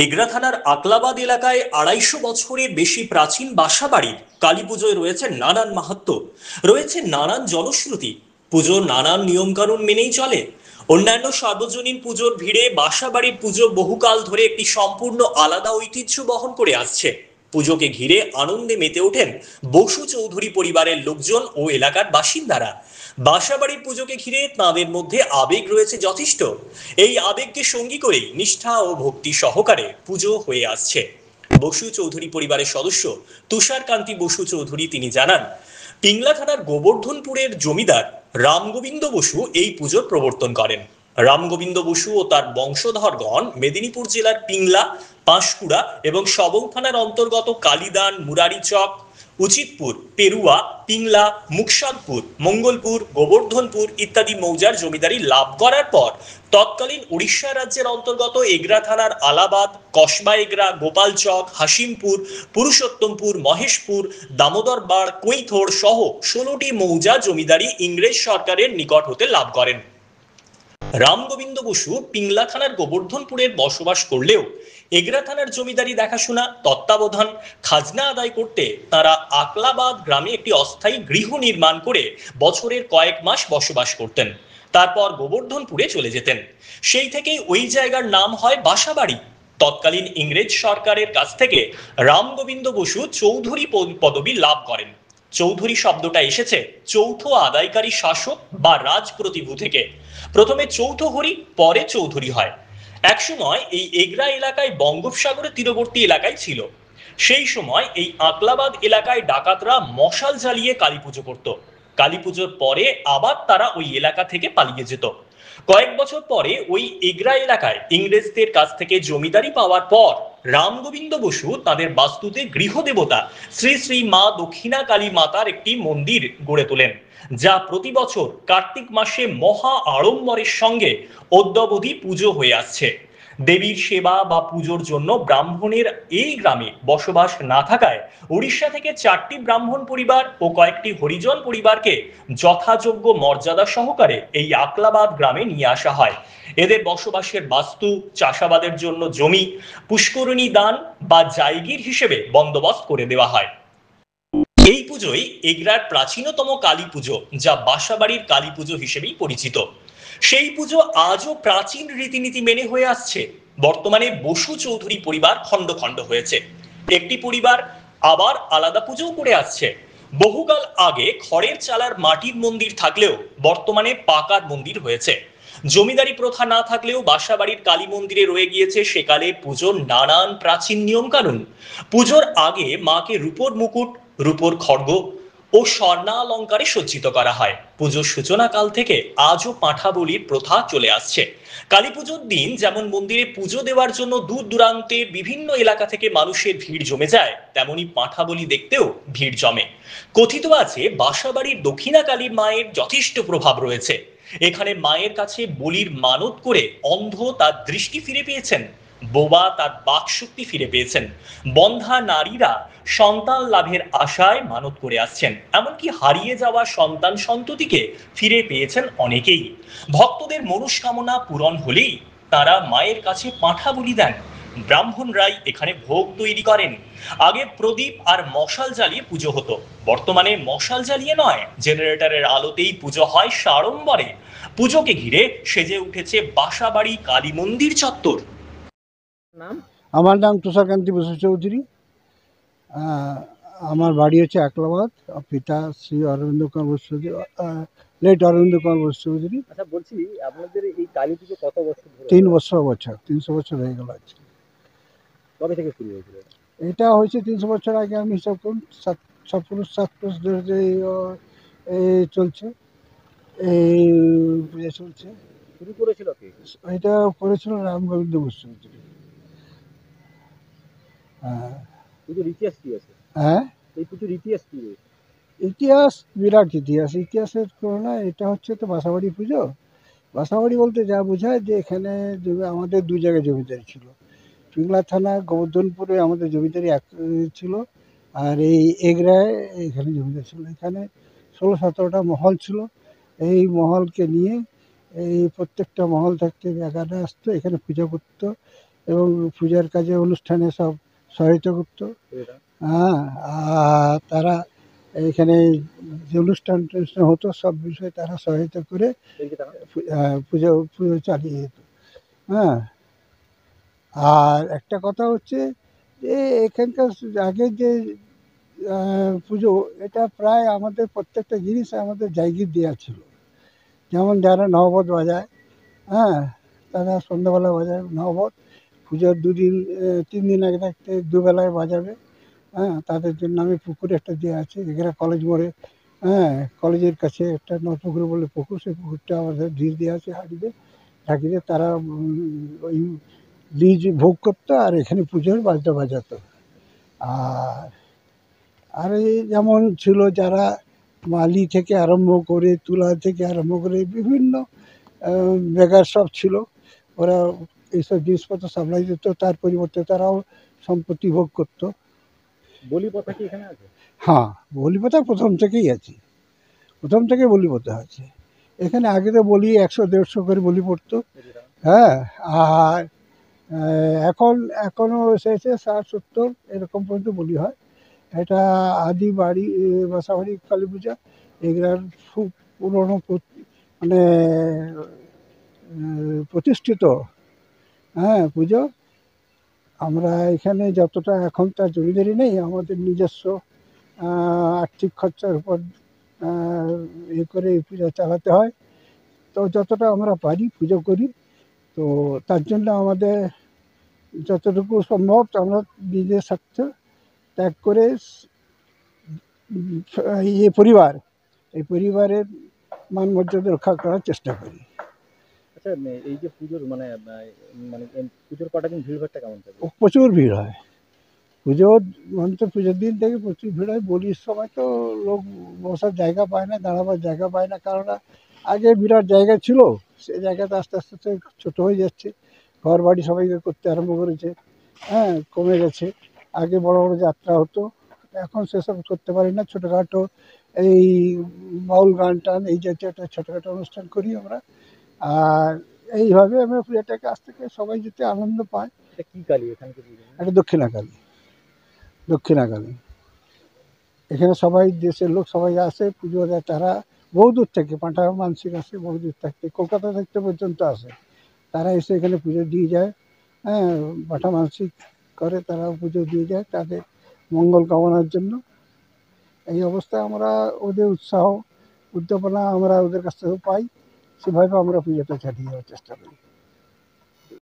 এগরা থানার আকলাবাদ এলাকায় ২৫০ বছরের বেশি প্রাচীন বাসাবাড়ির কালী পুজোয় রয়েছে নানান মাহাত্ম্য, রয়েছে নানান জনশ্রুতি। পুজোর নানান নিয়মকানুন মেনেই চলে। অন্যান্য সার্বজনীন পুজোর ভিড়ে বাসাবাড়ির পুজো বহুকাল ধরে একটি সম্পূর্ণ আলাদা ঐতিহ্য বহন করে আসছে। পুজোকে ঘিরে আনন্দে মেতে ওঠেন বসু চৌধুরী পরিবারের লোকজন ও এলাকার বাসিন্দারা। বাসাবাড়ির পুজোকে ঘিরে তাঁদের মধ্যে আবেগ রয়েছে যথেষ্ট। এই আবেগকে সঙ্গী করেই নিষ্ঠা ও ভক্তি সহকারে পুজো হয়ে আসছে। বসু চৌধুরী পরিবারের সদস্য তুষারকান্তি বসু চৌধুরী তিনি জানান, পিংলা থানার গোবর্ধনপুরের জমিদার রামগোবিন্দ বসু এই পুজোর প্রবর্তন করেন। রামগোবিন্দ বসু ও তার বংশধরগণ মেদিনীপুর জেলার পিংলা, পাঁশকুড়া এবং সবং থানার অন্তর্গত কালীদান, মুরারিচক, উচিতপুর, পেরুয়া, পিংলা, মুকসাদপুর, মঙ্গলপুর, গোবর্ধনপুর ইত্যাদি মৌজার জমিদারি লাভ করার পর তৎকালীন উড়িষ্যা রাজ্যের অন্তর্গত এগরা থানার আলাবাদ, কসবা এগরা, গোপালচক, হাসিমপুর, পুরুষোত্তমপুর, মহেশপুর, দামোদরবাড়, কৈথোড় সহ ১৬টি মৌজা জমিদারি ইংরেজ সরকারের নিকট হতে লাভ করেন। রামগোবিন্দ বসু পিংলা থানার গোবর্ধনপুরের বসবাস করলেও এগরা থানার জমিদারি দেখাশোনা, তত্ত্বাবধান, খাজনা আদায় করতে তারা আকলাবাদ গ্রামে একটি অস্থায়ী গৃহ নির্মাণ করে বছরের কয়েক মাস বসবাস করতেন। তারপর গোবর্ধনপুরে চলে যেতেন। সেই থেকেই ওই জায়গার নাম হয় বাসাবাড়ি। তৎকালীন ইংরেজ সরকারের কাছ থেকে রামগোবিন্দ বসু চৌধুরী পদবি লাভ করেন। চৌধুরী শব্দটা এসেছে চৌথ আদায়কারী শাসক বা রাজপ্রতিভু থেকে। প্রথমে চৌথ হরি, পরে চৌধুরী হয়। একসময় এই এগরা এলাকায় বঙ্গোপসাগরের তীরবর্তী এলাকায় ছিল। সেই সময় এই আকলাবাদ এলাকায় ডাকাতরা মশাল জ্বালিয়ে কালী পুজো করত। কালী পুজোর পরে আবার তারা ওই এলাকা থেকে পালিয়ে যেত। কয়েক বছর পরে ওই এগরা এলাকায় ইংরেজদের কাছ থেকে জমিদারি পাওয়ার পর রামগোবিন্দ বসু তাদের বাস্তুতে গৃহদেবতা শ্রী শ্রী মা দক্ষিণা কালী মাতার একটি মন্দির গড়ে তোলেন, যা প্রতি বছর কার্তিক মাসে মহা আড়ম্বরের সঙ্গে অদ্যাবধি পুজো হয়ে আসছে। দেবীর সেবা বা পুজোর জন্য ব্রাহ্মণের এই গ্রামে বসবাস না থাকায় উড়িষ্যা থেকে 4টি ব্রাহ্মণ পরিবার ও কয়েকটি হরিজন পরিবারকে যথাযোগ্য মর্যাদা সহকারে এই আকলাবাদ গ্রামে নিয়ে আসা হয়। এদের বসবাসের বাস্তু, চাষাবাদের জন্য জমি, পুষ্করিণী দান বা জায়গির হিসেবে বন্দোবস্ত করে দেওয়া হয়। এই পুজোই এগরার প্রাচীনতম কালী পুজো, যা বাসাবাড়ির কালী পুজো হিসেবেই পরিচিত। সেই পুজো আজও প্রাচীন রীতিনীতি মেনে হয়ে আসছে। বর্তমানে বসু চৌধুরী পরিবার খণ্ড খণ্ড হয়েছে। একটি পরিবার আবার আলাদা পুজো করে আসছে। বহুকাল আগে খড়ের চালার মাটির মন্দির থাকলেও বর্তমানে পাকার মন্দির হয়েছে। জমিদারি প্রথা না থাকলেও বাসাবাড়ির কালী মন্দিরে রয়ে গিয়েছে সেকালে পুজোর নানান প্রাচীন নিয়ম কানুন। পুজোর আগে মাকে রূপোর মুকুট, রূপোর খড়গ ও স্বর্ণালঙ্কারে সজ্জিত করা হয়। পুজোর সূচনা কাল থেকে আজও পাঁঠা বলির প্রথা চলে আসছে। কালী পুজোর দিন যেমন মন্দিরে পুজো দেওয়ার জন্য দূর দূরান্তের বিভিন্ন এলাকা থেকে মানুষের ভিড় জমে যায়, তেমনি পাঁঠা বলি দেখতেও ভিড় জমে। কথিত আছে বাসাবাড়ির দক্ষিণা কালী মায়ের যথেষ্ট প্রভাব রয়েছে। এখানে মায়ের কাছে বলির মানত করে অন্ধ তার দৃষ্টি ফিরে পেয়েছেন, বোবা তার বাকশক্তি ফিরে পেয়েছেন, বন্ধা নারীরা সন্তান লাভের আশায় মানত করে আসছেন, এমনকি হারিয়ে যাওয়া সন্তান সন্ততিকে ফিরে পেয়েছেন অনেকেই। ভক্তদের মনস্কামনা পূরণ হলেই তারা মায়ের কাছে পাঁঠা বলি দেন। ব্রাহ্মণরাই এখানে ভোগ তৈরি করেন। আগে প্রদীপ আর মশাল জ্বালিয়ে পুজো হতো। বর্তমানে মশাল জ্বালিয়ে নয়, জেনারেটরের আলোতেই পুজো হয় সাড়ম্বরে। পুজোকে ঘিরে সেজে উঠেছে বাসাবাড়ি কালী মন্দির চত্বর। নাম? আমার নাম তুষারকান্তি বসু চৌধুরী। আমার বাড়ি হচ্ছে আকলাবাদ। পিতা শ্রী অরবিন্দ কুমার বসু চৌধুরী, লেট অরবিন্দ কুমার বসু চৌধুরী। আচ্ছা, বলছি আপনাদের এই কালী পুজো কত বছর ধরে? 300 বছর, 300 বছর হয়ে গেল আজকে। কবে থেকে শুরু হয়েছিল? এটা হয়েছে 300 বছর আগে। আমি হিসাব করুন 7 পুরুষ ধরে চলছে, এই পূজা চলছে। শুরু করেছিল কে? এটা করেছিল রামগোবিন্দ বসু চৌধুরী। হ্যাঁ। পুজোর ইতিহাস কি আছে? হ্যাঁ, এই পুজোর ইতিহাস কি? ইতিহাস বিরাট ইতিহাস। ইতিহাসের তুলনা এটা হচ্ছে তো বাসাবাড়ি পুজো। বাসাবাড়ি বলতে যা বোঝায় যে এখানে আমাদের 2 জায়গায় জমিদারি ছিল। পিংলা থানা গোবর্ধনপুরে আমাদের জমিদারি এক ছিল, আর এই এগরায় এখানে জমিদারি ছিল। এখানে 16-17টা মহল ছিল। এই মহলকে নিয়ে এই প্রত্যেকটা মহল থাকতে জায়গাটা আসতো, এখানে পূজা করতো। এবং পূজার কাজে অনুষ্ঠানে সব সহায়তা করতো। এটা হ্যাঁ, আর তারা এখানে যে অনুষ্ঠান টনুষ্ঠান হতো সব বিষয়ে তারা সহায়তা করে দেখি তারা পুজো পুজো চালিয়ে যেত। হ্যাঁ, আর একটা কথা হচ্ছে যে এখানকার আগের যে পুজো, এটা প্রায় আমাদের প্রত্যেকটা জিনিস আমাদের জায়গির দেওয়া ছিল। যেমন যারা নহবত বাজায়, হ্যাঁ, তারা সন্ধ্যাবেলা বাজায় নহবত। পুজোর ২ দিন ৩ দিন আগে থাকতে দুবেলায় বাজাবে। হ্যাঁ, তাদের জন্য আমি পুকুর একটা দেওয়া আছে এখানে কলেজ মোড়ে। হ্যাঁ, কলেজের কাছে একটা নলপুকুর বলে পুকুর, সেই পুকুরটা আমাদের লিজ দেওয়া আছে হাঁড়িতে ঢাকিতে। তারা ওই লিজ ভোগ করতো আর এখানে পুজোর বাজনা বাজাতো। আর আর এই যেমন ছিল যারা মালি থেকে আরম্ভ করে তুলা থেকে আরম্ভ করে বিভিন্ন বেগার সব ছিল, ওরা এইসব জিনিসপত্র সাপ্লাই দিত, তার পরিবর্তে তারাও সম্পত্তি ভোগ করতো। বলি প্রথা কি এখানে আছে? হ্যাঁ, বলি প্রথা প্রথম থেকেই আছে, প্রথম থেকে বলি প্রথা আছে এখানে। আগে তো বলি ১০০-১৫০ করে বলি পড়তো। দেখি তারা হ্যাঁ, আর এখন এখনও এসেছে ৬০-৭০ এরকম পর্যন্ত বলি হয়। এটা আদি বাড়ি বাসাবাড়ি কালী পূজা এগুলার খুব পুরনো মানে প্রতিষ্ঠিত, হ্যাঁ, পুজো। আমরা এখানে যতটা এখন তার জমিদারি নেই, আমাদের নিজস্ব আর্থিক খরচার উপর করে এই পূজা চালাতে হয়। তো যতটা আমরা পারি পুজো করি। তো তার জন্য আমাদের যতটুকু সম্ভব আমরা নিজের স্বার্থ ত্যাগ করে পরিবার, এই পরিবারের মান মর্যাদা রক্ষা করার চেষ্টা করি। আচ্ছা, এই যে পুজোর মানে মানে পুজোর কটা দিন ভিড়ভাড়টা কেমন থাকে? প্রচুর ভিড় হয় পুজোর, মানে তো পুজোর দিন থেকে প্রচুর ভিড় হয়। বলির সময় তো লোক বসার জায়গা পায় না, দাঁড়াবার জায়গা পায় না, কারণ আগে বিরাট জায়গা ছিল, সেই জায়গাটা আস্তে আস্তে ছোটো হয়ে যাচ্ছে। ঘর বাড়ি সবাইকে করতে আরম্ভ করেছে, হ্যাঁ, কমে গেছে। আগে বড় বড় যাত্রা হতো, এখন সেসব করতে পারি না। ছোটোখাটো এই বাউল গান টান এই জাতীয় একটা ছোটোখাটো অনুষ্ঠান করি আমরা। আর এইভাবে আমরা পূজাটাকে আজ থেকে সবাই যাতে আনন্দ পায়। এটা কি কালী এখানকার পুজো? এটা দক্ষিণাকালী, দক্ষিণাকালী। এখানে সবাই দেশের লোক সবাই আসে পুজো দেয়। তারা বহু দূর থেকে, পাঁঠা মানসিক আসে বহু দূর থাকতে, কলকাতা থাকতে পর্যন্ত আসে। তারা এসে এখানে পুজো দিয়ে যায়। হ্যাঁ, পাঁঠা মানসিক করে তারা পুজো দিয়ে যায় তাদের মঙ্গল কামনার জন্য। এই অবস্থায় আমরা ওদের উৎসাহ উদ্দীপনা আমরা ওদের কাছ থেকে পাই, সেভাবে আমরা পুজোটা চালিয়ে যাওয়ার চেষ্টা করি।